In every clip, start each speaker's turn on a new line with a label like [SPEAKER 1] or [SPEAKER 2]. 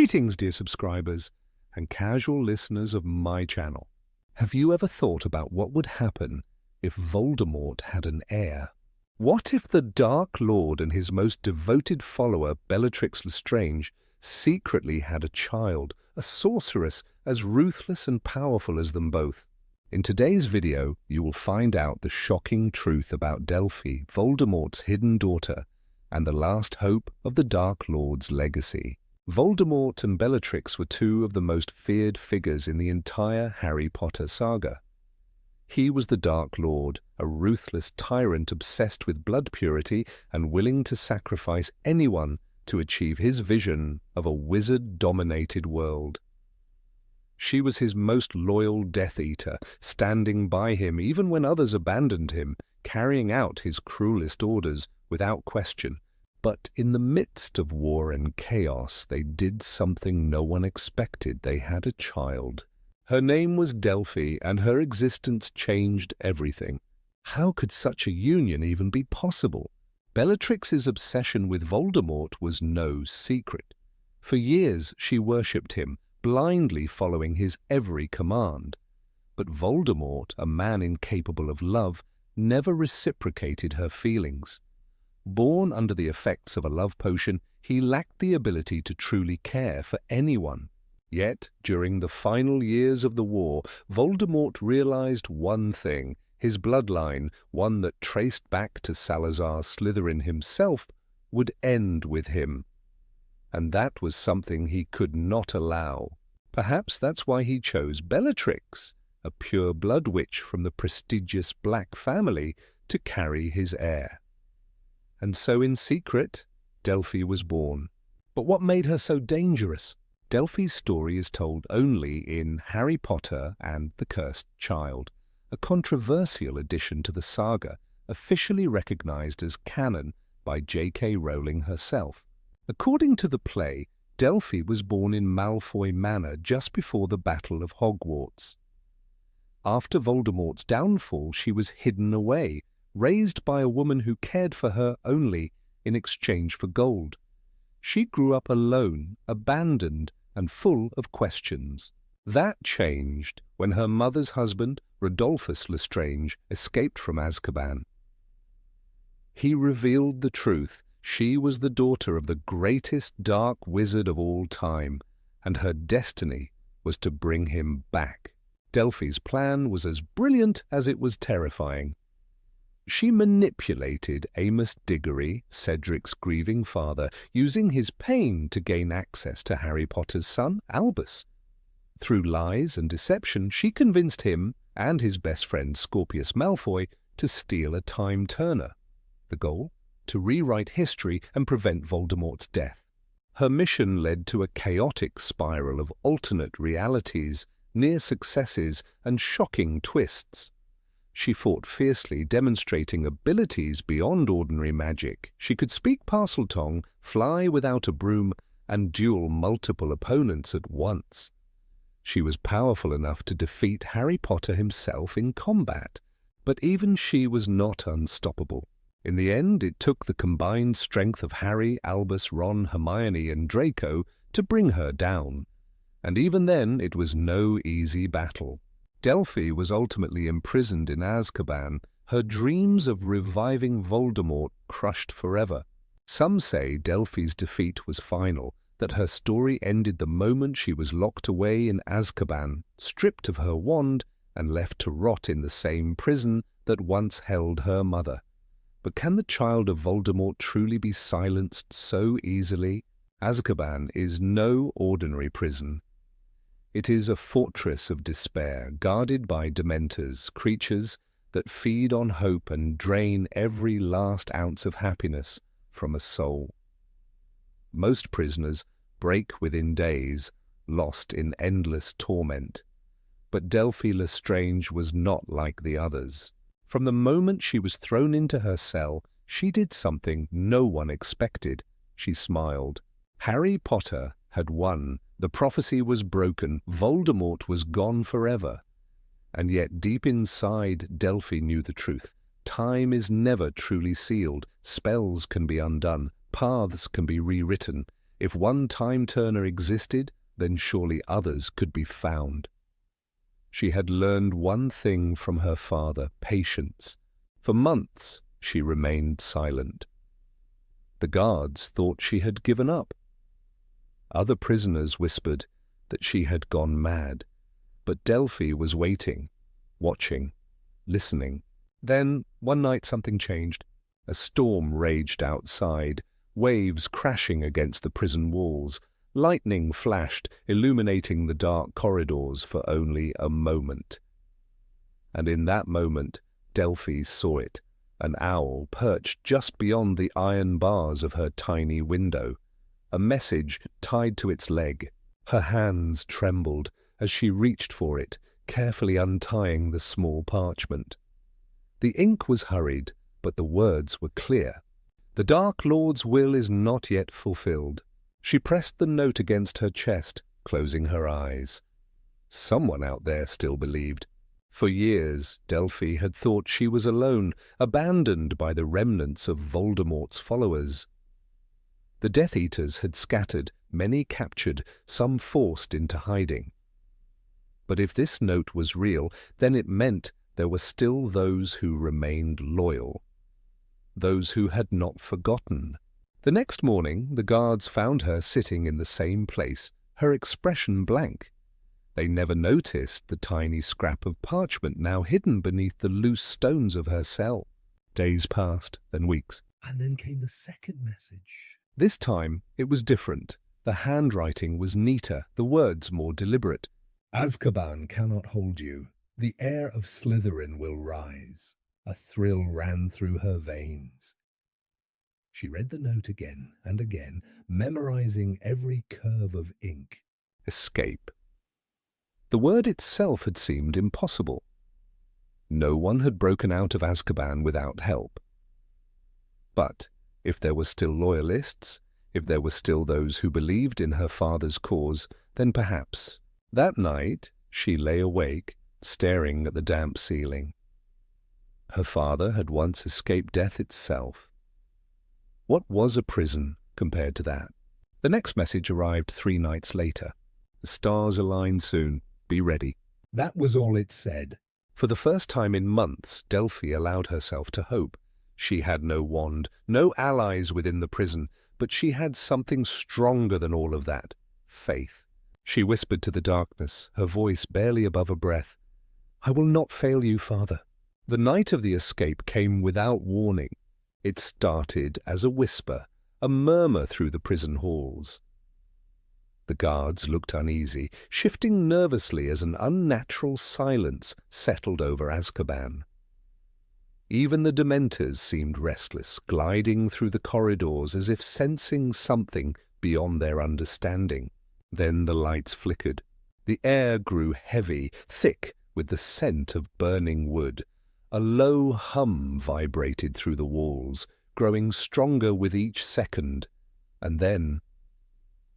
[SPEAKER 1] Greetings, dear subscribers and casual listeners of my channel. Have you ever thought about what would happen if Voldemort had an heir? What if the Dark Lord and his most devoted follower, Bellatrix Lestrange, secretly had a child, a sorceress as ruthless and powerful as them both? In today's video, you will find out the shocking truth about Delphi, Voldemort's hidden daughter, and the last hope of the Dark Lord's legacy. Voldemort and Bellatrix were two of the most feared figures in the entire Harry Potter saga. He was the Dark Lord, a ruthless tyrant obsessed with blood purity and willing to sacrifice anyone to achieve his vision of a wizard-dominated world. She was his most loyal Death Eater, standing by him even when others abandoned him, carrying out his cruelest orders without question. But in the midst of war and chaos, they did something no one expected. They had a child. Her name was Delphi, and her existence changed everything. How could such a union even be possible? Bellatrix's obsession with Voldemort was no secret. For years she worshipped him, blindly following his every command. But Voldemort, a man incapable of love, never reciprocated her feelings. Born under the effects of a love potion, he lacked the ability to truly care for anyone. Yet, during the final years of the war, Voldemort realized one thing: his bloodline, one that traced back to Salazar Slytherin himself, would end with him. And that was something he could not allow. Perhaps that's why he chose Bellatrix, a pure blood witch from the prestigious Black family, to carry his heir. And so in secret, Delphi was born. But what made her so dangerous? Delphi's story is told only in Harry Potter and the Cursed Child, a controversial addition to the saga, officially recognized as canon by J.K. Rowling herself. According to the play, Delphi was born in Malfoy Manor just before the Battle of Hogwarts. After Voldemort's downfall, she was hidden away, raised by a woman who cared for her only in exchange for gold. She grew up alone, abandoned, and full of questions. That changed when her mother's husband, Rodolphus Lestrange, escaped from Azkaban. He revealed the truth. She was the daughter of the greatest dark wizard of all time, and her destiny was to bring him back. Delphi's plan was as brilliant as it was terrifying. She manipulated Amos Diggory, Cedric's grieving father, using his pain to gain access to Harry Potter's son, Albus. Through lies and deception, she convinced him and his best friend Scorpius Malfoy to steal a time turner. The goal? To rewrite history and prevent Voldemort's death. Her mission led to a chaotic spiral of alternate realities, near successes, and shocking twists. She fought fiercely, demonstrating abilities beyond ordinary magic. She could speak Parseltongue, fly without a broom, and duel multiple opponents at once. She was powerful enough to defeat Harry Potter himself in combat, but even she was not unstoppable. In the end, it took the combined strength of Harry, Albus, Ron, Hermione, and Draco to bring her down. And even then, it was no easy battle. Delphi was ultimately imprisoned in Azkaban, her dreams of reviving Voldemort crushed forever. Some say Delphi's defeat was final, that her story ended the moment she was locked away in Azkaban, stripped of her wand, and left to rot in the same prison that once held her mother. But can the child of Voldemort truly be silenced so easily? Azkaban is no ordinary prison. It is a fortress of despair, guarded by Dementors, creatures that feed on hope and drain every last ounce of happiness from a soul. Most prisoners break within days, lost in endless torment. But Delphi Lestrange was not like the others. From the moment she was thrown into her cell, she did something no one expected. She smiled. Harry Potter had won. The prophecy was broken. Voldemort was gone forever. And yet deep inside, Delphi knew the truth. Time is never truly sealed. Spells can be undone. Paths can be rewritten. If one time-turner existed, then surely others could be found. She had learned one thing from her father, patience. For months she remained silent. The guards thought she had given up. Other prisoners whispered that she had gone mad, but Delphi was waiting, watching, listening. Then, one night something changed. A storm raged outside, waves crashing against the prison walls. Lightning flashed, illuminating the dark corridors for only a moment. And in that moment, Delphi saw it, an owl perched just beyond the iron bars of her tiny window, a message tied to its leg. Her hands trembled as she reached for it, carefully untying the small parchment. The ink was hurried, but the words were clear. The Dark Lord's will is not yet fulfilled. She pressed the note against her chest, closing her eyes. Someone out there still believed. For years, Delphi had thought she was alone, abandoned by the remnants of Voldemort's followers. The Death Eaters had scattered, many captured, some forced into hiding. But if this note was real, then it meant there were still those who remained loyal, those who had not forgotten. The next morning, the guards found her sitting in the same place, her expression blank. They never noticed the tiny scrap of parchment now hidden beneath the loose stones of her cell. Days passed, then weeks.
[SPEAKER 2] And then came the second message.
[SPEAKER 1] This time, it was different. The handwriting was neater, the words more deliberate.
[SPEAKER 2] Azkaban cannot hold you. The heir of Slytherin will rise. A thrill ran through her veins. She read the note again and again, memorizing every curve of ink.
[SPEAKER 1] Escape. The word itself had seemed impossible. No one had broken out of Azkaban without help. But if there were still loyalists, if there were still those who believed in her father's cause, then perhaps. That night she lay awake, staring at the damp ceiling. Her father had once escaped death itself. What was a prison compared to that? The next message arrived 3 nights later. The stars align soon. Be ready.
[SPEAKER 2] That was all it said.
[SPEAKER 1] For the first time in months, Delphi allowed herself to hope. She had no wand, no allies within the prison, but she had something stronger than all of that. Faith. She whispered to the darkness, her voice barely above a breath. I will not fail you, Father. The night of the escape came without warning. It started as a whisper, a murmur through the prison halls. The guards looked uneasy, shifting nervously as an unnatural silence settled over Azkaban. Even the Dementors seemed restless, gliding through the corridors as if sensing something beyond their understanding. Then the lights flickered. The air grew heavy, thick with the scent of burning wood. A low hum vibrated through the walls, growing stronger with each second. And then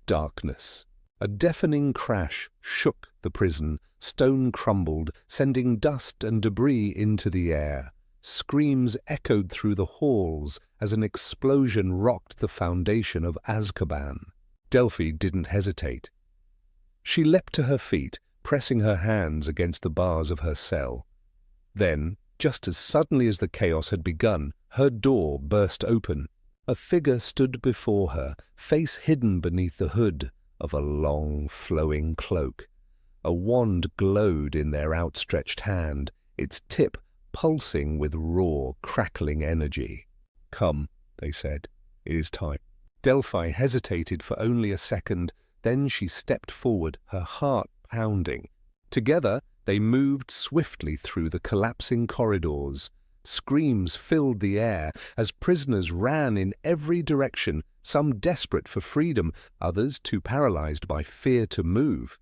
[SPEAKER 1] darkness. A deafening crash shook the prison. Stone crumbled, sending dust and debris into the air. Screams echoed through the halls as an explosion rocked the foundation of Azkaban. Delphi didn't hesitate. She leapt to her feet, pressing her hands against the bars of her cell. Then, just as suddenly as the chaos had begun, her door burst open. A figure stood before her, face hidden beneath the hood of a long, flowing cloak. A wand glowed in their outstretched hand, its tip pulsing with raw, crackling energy. Come, they said. It is time. Delphi hesitated for only a second. Then she stepped forward, her heart pounding. Together, they moved swiftly through the collapsing corridors. Screams filled the air as prisoners ran in every direction, some desperate for freedom, others too paralyzed by fear to move.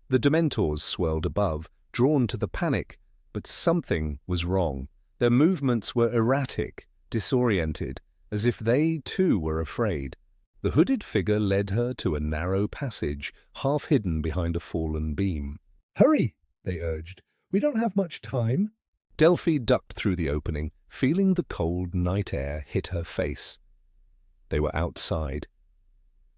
[SPEAKER 1] The Dementors swirled above, drawn to the panic, but something was wrong. Their movements were erratic, disoriented, as if they too were afraid. The hooded figure led her to a narrow passage, half hidden behind a fallen beam.
[SPEAKER 2] Hurry, they urged. We don't have much time.
[SPEAKER 1] Delphi ducked through the opening, feeling the cold night air hit her face. They were outside.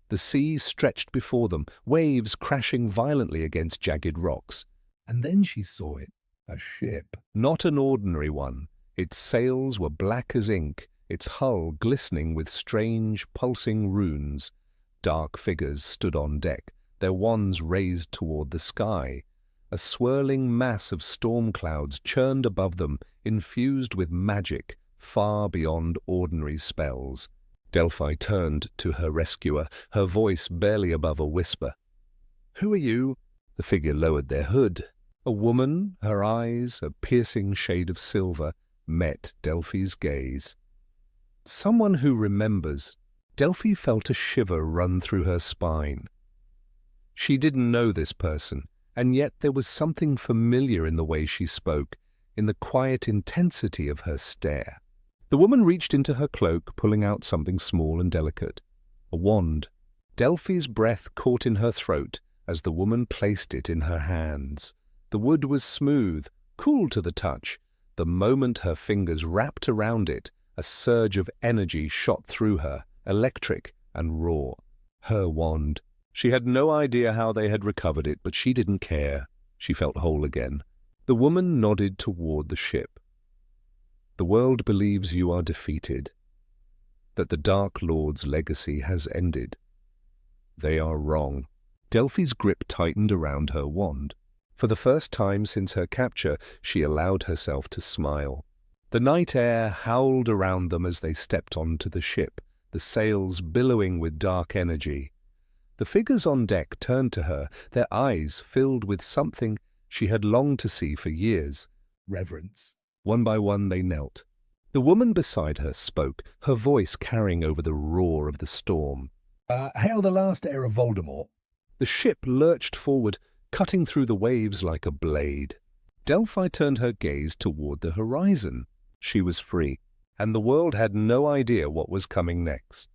[SPEAKER 1] The sea stretched before them, waves crashing violently against jagged rocks.
[SPEAKER 2] And then she saw it, a ship.
[SPEAKER 1] Not an ordinary one. Its sails were black as ink, its hull glistening with strange, pulsing runes. Dark figures stood on deck, their wands raised toward the sky. A swirling mass of storm clouds churned above them, infused with magic far beyond ordinary spells. Delphi turned to her rescuer, her voice barely above a whisper. "Who are you?" The figure lowered their hood. A woman, her eyes, a piercing shade of silver, met Delphi's gaze. Someone who remembers. Delphi felt a shiver run through her spine. She didn't know this person, and yet there was something familiar in the way she spoke, in the quiet intensity of her stare. The woman reached into her cloak, pulling out something small and delicate. A wand. Delphi's breath caught in her throat as the woman placed it in her hands. The wood was smooth, cool to the touch. The moment her fingers wrapped around it, a surge of energy shot through her, electric and raw. Her wand. She had no idea how they had recovered it, but she didn't care. She felt whole again. The woman nodded toward the ship. "The world believes you are defeated, that the Dark Lord's legacy has ended. They are wrong." Delphi's grip tightened around her wand. For the first time since her capture, she allowed herself to smile. The night air howled around them as they stepped onto the ship, the sails billowing with dark energy. The figures on deck turned to her, their eyes filled with something she had longed to see for years.
[SPEAKER 2] Reverence.
[SPEAKER 1] One by one they knelt. The woman beside her spoke, her voice carrying over the roar of the storm.
[SPEAKER 2] Hail the last heir of Voldemort."
[SPEAKER 1] The ship lurched forward, cutting through the waves like a blade. Delphi turned her gaze toward the horizon. She was free, and the world had no idea what was coming next.